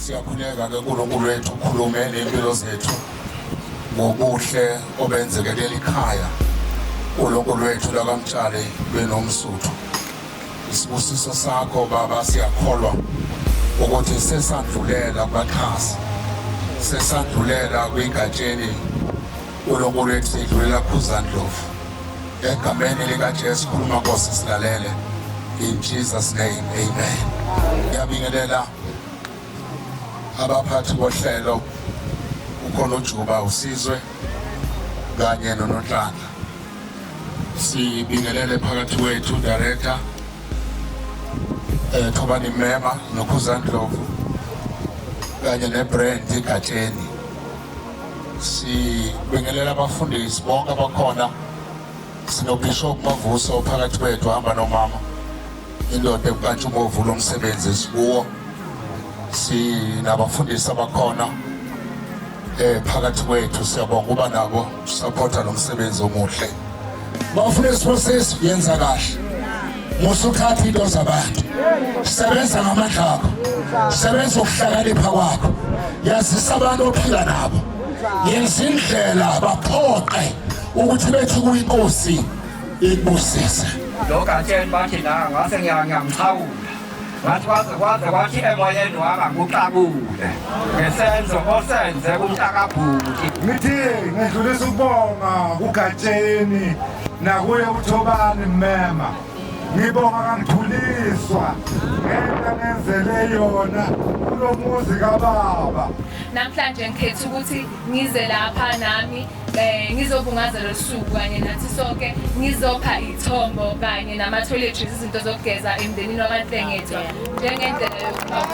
Siyakhuleka ke uNkulunkulu wethu ukhulume nempilo zethu ngobuhle obenzeke leli khaya. uNkulunkulu wethu lakamtshali benomsuthu. Isibusiso sakho baba siyakholwa ukuthi sesandlulela kwaXhasi. Sesandlulela kwiGatsheni. uNkulunkulu wethu sidlulela kuZandlovu. Egameni likaJesu khuluma Nkosi silalele. In Jesus name, amen. Ngiyabingelela abaphathi bohlelo ukhona uJuba uSizwe kanye noNonhlanhla. Sibingelele phakathi kwethu director Thobani Mema noKhuzandlovu kanye nebrand iGatsheni. Sibingelela abafundisi bonke abakhona. SinoBishop Mavuso phakathi kwethu hamba nomama. Indoda ekantshumovu lomsebenzi sikuwo. Sinabafundisi abakhona phakathi kwethu siyabonga uba nabo supporta lo msebenzi omuhle. Bafundisi process yenza kahle. Musukhatha into zabantu. Sebenza ngamandla akho. Sebenza ukuhlakanipha kwakho. Yazisa abantu ophila nabo. Yenza indlela baphoqe ukuthi bethi kuyiNkosi ikubusise. Lo Gatsheni bathi la ngase ngiyamchawula. Ngathi kwathi emoyeni wami nguxabule. Ngesenzo osenze kumntakabhuti. Ngithi ngidlulisa ukubonga kuGatsheni nakuye uThobani Mema. Ngibonga kangithuliswa ngento ngenzele yona kulomuzi kaBaba. Namhlanje ngikhetha ukuthi ngize lapha nami ngizobungaza losuku kanye nathi sonke ngizopha ithombo kanye nama-toiletries izinto zokugeza emndenini waMaNhlengethwa njengendlela yokuba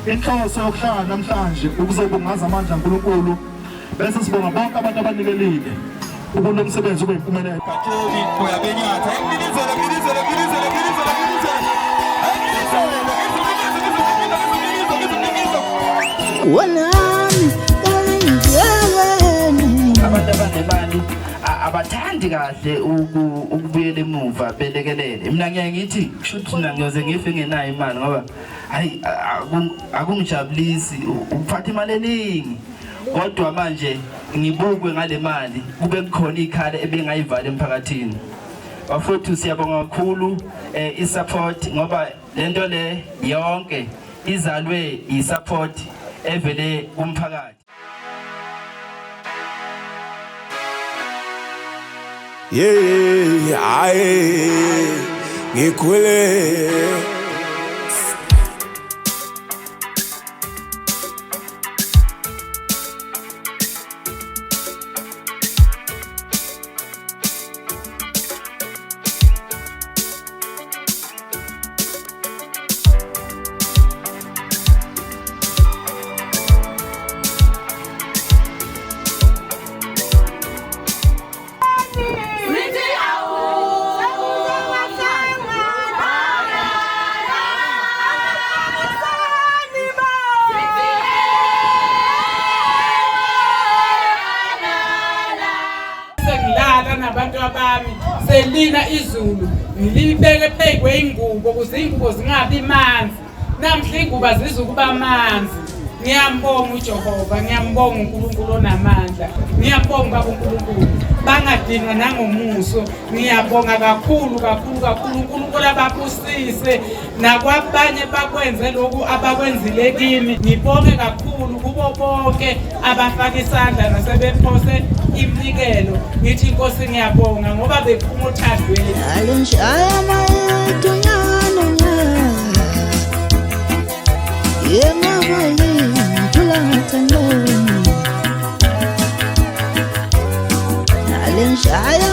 inhloso yokuhlala namhlanje ukuzobungaza amandla kaNkulunkulu bese sibonga bonke abantu abanikelile ukuba umsebenzi ube impumelelo. Gatsheni uyabenyatha abantu abanemali abathandi kahle ukubuyela emuva belekelele. Mina ngiye ngithi shuthi mina ngiyoze ngife ngenayo imali ngoba hayi akungijabulisi ukuphatha imali eningi. Kodwa manje ngibukwe ngale mali kube kukhona ikhala ebengayivala emphakathini. Bafowethu siyabonga kakhulu isupport ngoba lento le yonke izalwe isupport evele kumphakathi. ngikhule nabantu abami selina izulu ngilibeke phezu kweingubo ukuze ingubo zingabi manzi. Namhla ingubo zizukuba manzi. Ngiyambonga uJehova, ngiyambonga uNkulunkulu onamandla. Ngiyambonga baba uNkulunkulu. Bangadinwa nangomuso. Ngiyabonga kakhulu uNkulunkulu ababusise nakwabanye bakwenze lokhu abakwenzile kimi. Ngibonge kakhulu kubo bonke abafaka isandla nasebephose imnikelo. Ngithi inkosi ngiyabonga ngoba bephuma othandweni. Alenshaya mayedunyana yemabali ntulathangoni alenshaya